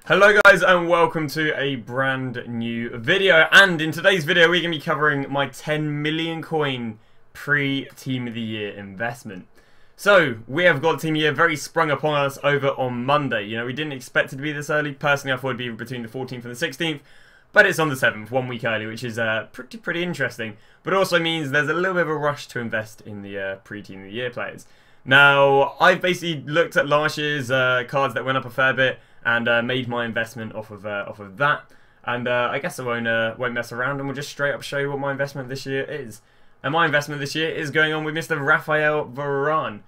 Hello guys and welcome to a brand new video, and in today's video we're going to be covering my 10 million coin pre-Team of the Year investment. So we have got Team of the Year very sprung upon us over on Monday. You know, we didn't expect it to be this early. Personally I thought it would be between the 14th and the 16th, but it's on the 7th, 1 week early, which is pretty interesting, but also means there's a little bit of a rush to invest in the pre-Team of the Year players. Now I've basically looked at last year's cards that went up a fair bit and made my investment off of that, and I guess I won't mess around, and we'll just straight up show you what my investment this year is. And my investment this year is going on with Mr. Raphael Varane.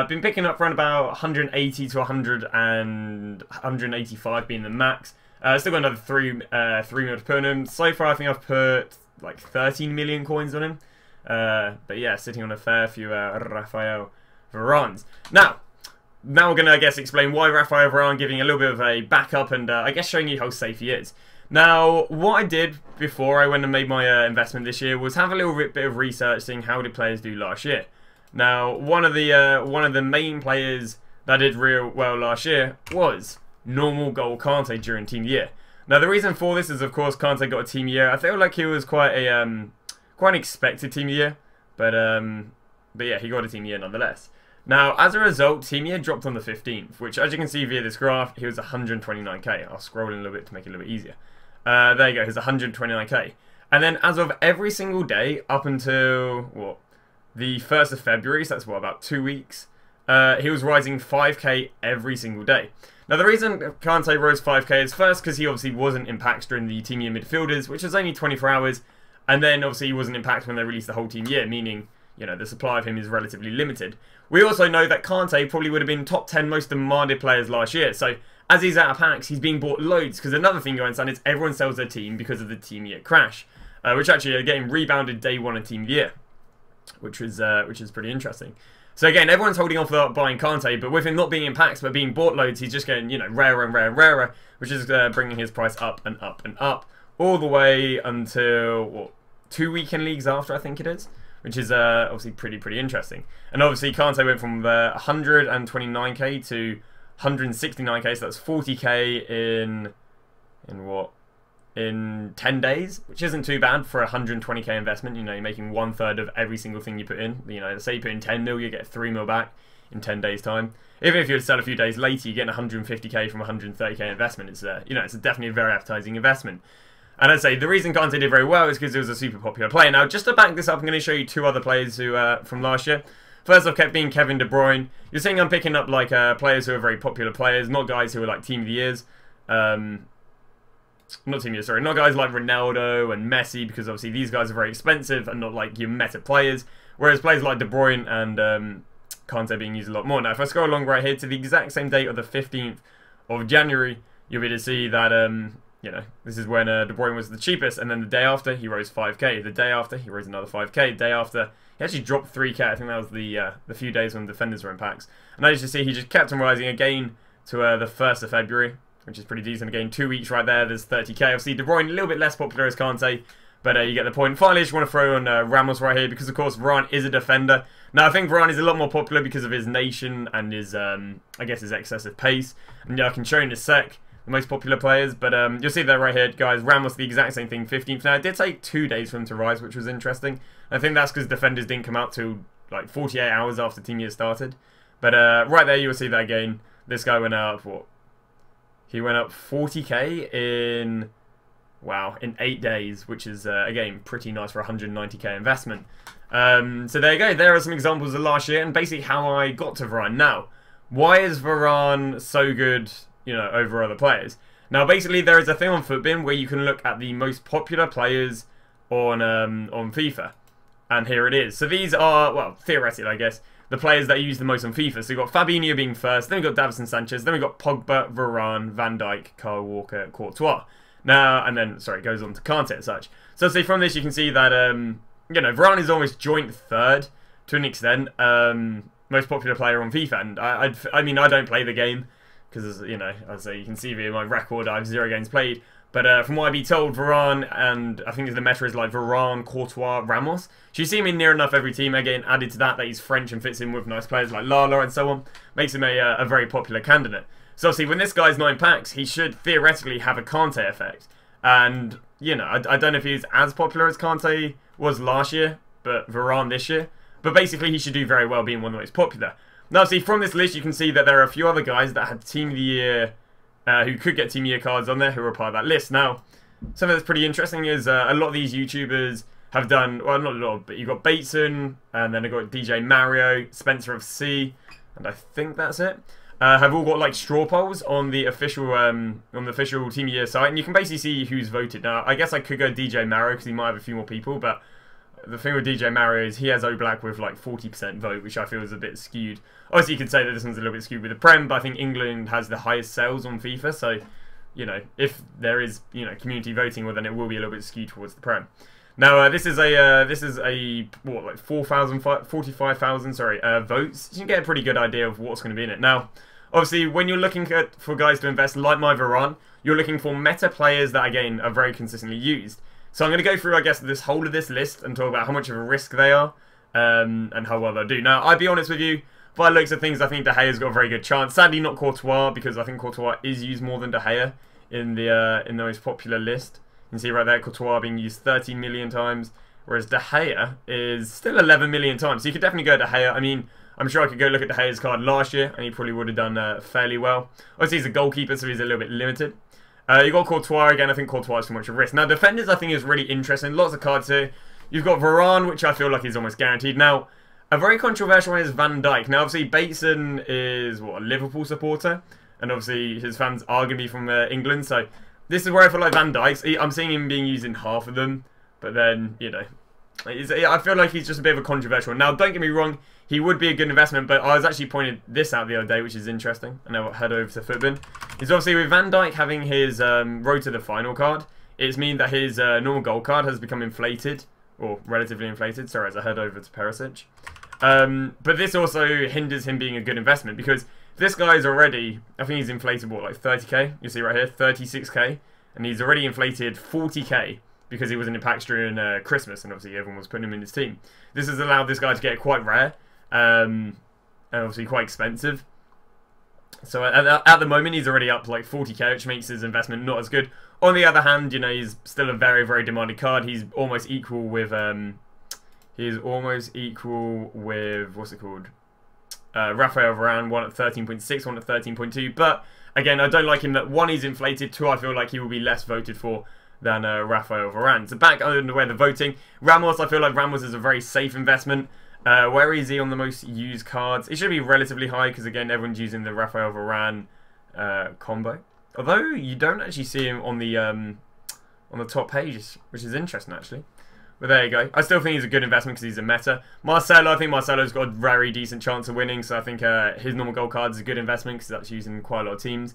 Been picking up around about 180 to 100 and 185 being the max. Still got another 3 mil to put on him. So far I think I've put like 13 million coins on him. But yeah, sitting on a fair few Raphael Varanes. Now we're going to, I guess, explain why Raphael Varane, giving a little bit of a backup and, I guess, showing you how safe he is. Now, what I did before I went and made my investment this year was have a little bit of research, seeing how did players do last year. Now, one of the main players that did real well last year was normal goal Kante during Team of the Year. Now, the reason for this is, of course, Kante got a Team of the Year. I feel like he was quite an expected Team of the Year, but yeah, he got a Team of the Year nonetheless. Now, as a result, Team of the Year dropped on the 15th, which, as you can see via this graph, he was 129k. I'll scroll in a little bit to make it a little bit easier. There you go, he's 129k. And then, as of every single day, up until, what, the 1st of February, so that's, what, about 2 weeks, he was rising 5k every single day. Now, the reason Kante rose 5k is first because he obviously wasn't in packs during the Team of the Year midfielders, which was only 24 hours, and then, obviously, he wasn't in packs when they released the whole Team of the Year, meaning, you know, the supply of him is relatively limited. We also know that Kante probably would have been top 10 most demanded players last year. So, as he's out of packs, he's being bought loads. Because another thing going on is everyone sells their team because of the Team of the Year crash. Which actually are getting rebounded day 1 of Team of the Year. Which is pretty interesting. So again, everyone's holding off without buying Kante. But with him not being in packs but being bought loads, he's just getting, you know, rarer and rarer and rarer. Which is bringing his price up and up and up. All the way until, what, 2 weekend leagues after, I think it is. Which is obviously pretty interesting. And obviously Kante went from 129k to 169k, so that's 40k in 10 days, which isn't too bad for a 120k investment. You know, you're making 1/3 of every single thing you put in. You know, say you put in 10 mil, you get 3 mil back in 10 days time. Even if you sell a few days later, you get 150k from 130k investment. It's you know, it's definitely a very appetizing investment. And I'd say the reason Kante did very well is because he was a super popular player. Now, just to back this up, I'm going to show you 2 other players who from last year. First off, kept being Kevin De Bruyne. You're seeing I'm picking up like players who are very popular players, not guys who are like Team of the Years. Not Team of the Year, sorry. Not guys like Ronaldo and Messi, because obviously these guys are very expensive and not like your meta players. Whereas players like De Bruyne and Kante being used a lot more. Now, if I scroll along right here to the exact same date of the 15th of January, you'll be able to see that you know, this is when De Bruyne was the cheapest, and then the day after, he rose 5k. The day after, he rose another 5k. The day after, he actually dropped 3k. I think that was the few days when defenders were in packs. And as you see, he just kept on rising again to the 1st of February, which is pretty decent. Again, 2 weeks right there, there's 30k. Obviously, De Bruyne, a little bit less popular as Kante, but you get the point. Finally, I just want to throw on Ramos right here, because, of course, Varane is a defender. Now, I think Varane is a lot more popular because of his nation and his, I guess, his excessive pace. And yeah, I can show you in a sec the most popular players, but you'll see that right here, guys. Ramos, the exact same thing, 15th. Now, it did take 2 days for him to rise, which was interesting. I think that's because defenders didn't come out till like 48 hours after Team Year started. But right there, you'll see that again. This guy went up, what? He went up 40k in, wow, in 8 days, which is, again, pretty nice for a 190k investment. So there you go. There are some examples of last year and basically how I got to Varane. Now, why is Varane so good, you know, over other players? Now, basically, there is a thing on Footbin where you can look at the most popular players on FIFA, and here it is. So these are, well, theoretically, I guess, the players that are used the most on FIFA. So you've got Fabinho being first, then we've got Davinson Sanchez, then we've got Pogba, Varane, Van Dijk, Kyle Walker, Courtois. Now, and then, sorry, it goes on to Kante and such. So say from this, you can see that, you know, Varane is almost joint 3rd to an extent, most popular player on FIFA. And I mean, I don't play the game, because, you know, as you can see via my record, I have 0 games played. But from what I've been told, Varane, and I think the meta is like Varane, Courtois, Ramos. So you see him in near enough every team. Again, added to that he's French and fits in with nice players like Lala and so on. Makes him a very popular candidate. So obviously, when this guy's 9 packs, he should theoretically have a Kante effect. And, you know, I don't know if he's as popular as Kante was last year, but Varane this year. But basically, he should do very well being one of the most popular. Now, see, from this list, you can see that there are a few other guys that had Team of the Year, who could get Team of the Year cards on there, who are part of that list. Now, something that's pretty interesting is a lot of these YouTubers have done, well, not a lot, but you've got Bateson, and then I've got DJ Mario, Spencer of C, and I think that's it. Have all got like straw polls on the official Team of the Year site, and you can basically see who's voted. Now, I guess I could go DJ Mario because he might have a few more people, but the thing with DJ Mario is he has O-Black with like 40% vote, which I feel is a bit skewed. Obviously, you could say that this one's a little bit skewed with the Prem, but I think England has the highest sales on FIFA, so, you know, if there is, you know, community voting, well, then it will be a little bit skewed towards the Prem. Now, this is a what, like 45,000, sorry, votes. You can get a pretty good idea of what's going to be in it. Now, obviously, when you're looking for guys to invest, like my Varane, you're looking for meta players that, again, are very consistently used. So I'm going to go through, I guess, this whole of this list and talk about how much of a risk they are and how well they'll do. Now, I'll be honest with you, by the looks of things, I think De Gea's got a very good chance. Sadly, not Courtois, because I think Courtois is used more than De Gea in the most popular list. You can see right there, Courtois being used 13 million times, whereas De Gea is still 11 million times. So you could definitely go De Gea. I mean, I'm sure I could go look at De Gea's card last year, and he probably would have done fairly well. Obviously, he's a goalkeeper, so he's a little bit limited. You got Courtois again. I think Courtois is too much of a risk. Now, defenders, I think, is really interesting. Lots of cards here. You've got Varane, which I feel like is almost guaranteed. Now, a very controversial one is Van Dijk. Now, obviously, Bateson is, what, a Liverpool supporter, and obviously his fans are going to be from England, so this is where I feel like Van Dijk, I'm seeing him being used in half of them, but then, you know, I feel like he's just a bit of a controversial one. Now, don't get me wrong, he would be a good investment, but I was actually pointed this out the other day, which is interesting, and I'll head over to Footbin. Is obviously with Van Dijk having his road to the final card, it's mean that his normal gold card has become inflated, or relatively inflated, sorry, as I head over to Perisic. But this also hinders him being a good investment, because this guy is already, I think he's inflated, what, like 30k? You see right here, 36k. And he's already inflated 40k because he was in packs during Christmas, and obviously everyone was putting him in his team. This has allowed this guy to get quite rare, and obviously quite expensive. So at the moment, he's already up to like 40k, which makes his investment not as good. On the other hand, you know, he's still a very, very demanded card. He's almost equal with, what's it called? Raphael Varane, one at 13.6, one at 13.2. But again, I don't like him that one, he's inflated, two, I feel like he will be less voted for than Raphael Varane. So back under where the voting, Ramos, I feel like Ramos is a very safe investment. Where is he on the most used cards? It should be relatively high because again, everyone's using the Raphael Varane combo. Although you don't actually see him on the top page, which is interesting actually. But there you go. I still think he's a good investment because he's a meta. Marcelo, I think Marcelo's got a very decent chance of winning, so I think his normal gold card is a good investment because that's used in quite a lot of teams.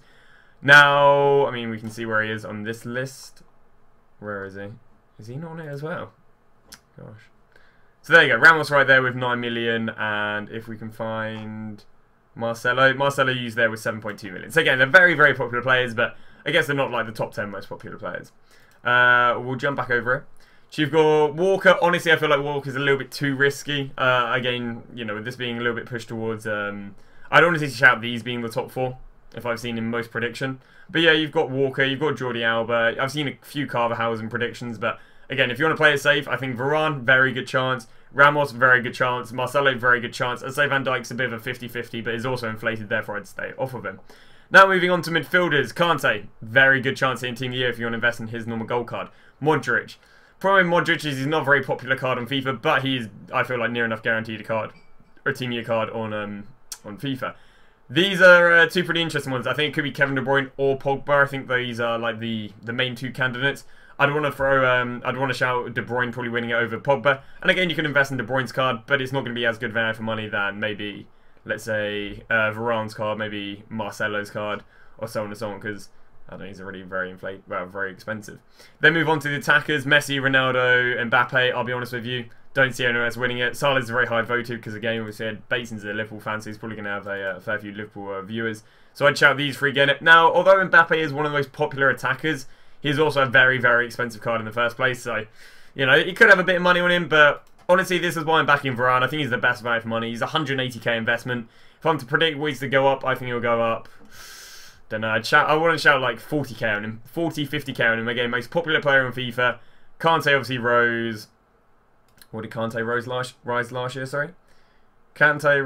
Now, I mean, we can see where he is on this list. Where is he? Is he not on it as well? Gosh. So there you go. Ramos right there with 9 million, and if we can find Marcelo used there with 7.2 million. So again, they're very, very popular players, but I guess they're not like the top 10 most popular players. We'll jump back over it. So you've got Walker. Honestly, I feel like Walker's a little bit too risky. Again, you know, with this being a little bit pushed towards... I don't want to shout these being the top 4, if I've seen in most prediction. But yeah, you've got Walker, you've got Jordi Alba. I've seen a few Carvajal's in predictions, but again, if you want to play it safe, I think Varane, very good chance. Ramos, very good chance. Marcelo, very good chance. I'd say Van Dijk's a bit of a 50-50, but is also inflated, therefore I'd stay off of him. Now moving on to midfielders. Kante, very good chance in Team of the Year if you want to invest in his normal gold card. Modric. Problem with Modric is he's not a very popular card on FIFA, but he's, I feel like, near enough guaranteed a card, or a Team of the Year card on FIFA. These are two pretty interesting ones. I think it could be Kevin De Bruyne or Pogba. I think these are like the main two candidates. I'd want to shout De Bruyne probably winning it over Pogba. And again, you can invest in De Bruyne's card, but it's not going to be as good value for money than maybe, let's say, Varane's card, maybe Marcelo's card, or so on and so on, because I don't know, he's already very very expensive. Then move on to the attackers: Messi, Ronaldo, Mbappe. I'll be honest with you, don't see anyone else winning it. Salah's very high voted because again, we said Bateson's a Liverpool fan, so he's probably going to have a fair few Liverpool viewers. So I'd shout these three again. Now, although Mbappe is one of the most popular attackers, he's also a very, very expensive card in the first place. So, you know, you could have a bit of money on him, but honestly, this is why I'm backing Varane. I think he's the best value for money. He's a 180k investment. If I'm to predict ways to go up, I think he'll go up don't know. I want to shout like 40k on him. 40, 50k on him. Again, most popular player on FIFA. Kante obviously rose. What did Kante rise last year? Sorry. Kante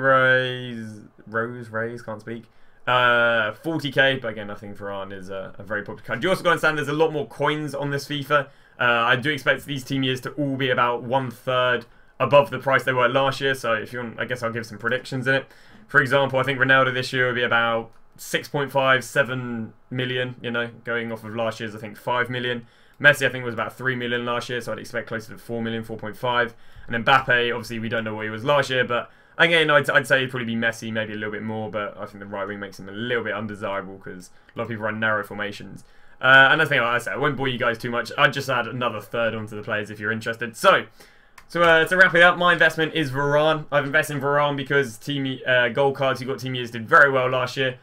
rose, can't speak. 40k, but again, I think Varane is a very popular card. You also got to understand there's a lot more coins on this FIFA. I do expect these team years to all be about 1/3 above the price they were last year. So if you want, I guess I'll give some predictions in it. For example, I think Ronaldo this year will be about 6.5, 7 million, you know, going off of last year's, I think, 5 million. Messi, I think, was about 3 million last year, so I'd expect closer to 4 million, 4.5. And then Mbappe, obviously, we don't know what he was last year, but again, I'd say it'd probably be Messi, maybe a little bit more, but I think the right wing makes him a little bit undesirable because a lot of people run narrow formations. And I think, like I said, I won't bore you guys too much. I'd just add another third onto the players if you're interested. So to wrap it up, my investment is Varane. I've invested in Varane because team gold cards who got team years did very well last year.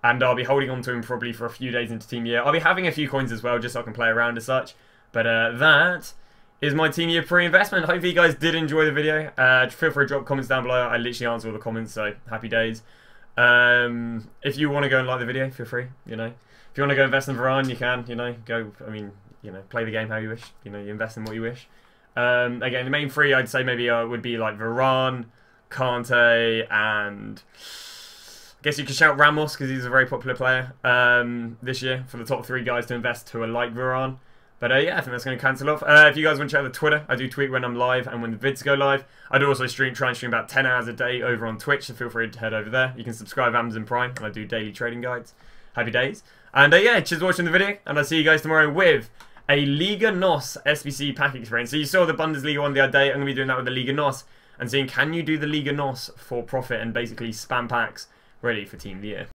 And I'll be holding on to him probably for a few days into team year. I'll be having a few coins as well, just so I can play around as such. But that is my team year pre-investment. Hopefully you guys did enjoy the video. Feel free to drop comments down below. I literally answer all the comments, so happy days. If you want to go and like the video, feel free, you know. If you want to go invest in Varane, you can, you know. Go, I mean, you know, play the game how you wish. You know, you invest in what you wish. Again, the main three I'd say maybe would be like Varane, Kante, and I guess you could shout Ramos because he's a very popular player this year for the top 3 guys to invest who are like Varane. But yeah, I think that's going to cancel off. If you guys want to check out the Twitter, I do tweet when I'm live and when the vids go live. I do also try and stream about 10 hours a day over on Twitch, so feel free to head over there. You can subscribe to Amazon Prime, and I do daily trading guides. Happy days. And yeah, cheers for watching the video, and I'll see you guys tomorrow with a Liga NOS SBC pack experience. So you saw the Bundesliga one the other day. I'm going to be doing that with the Liga NOS and seeing can you do the Liga NOS for profit and basically spam packs ready for Team of the Year.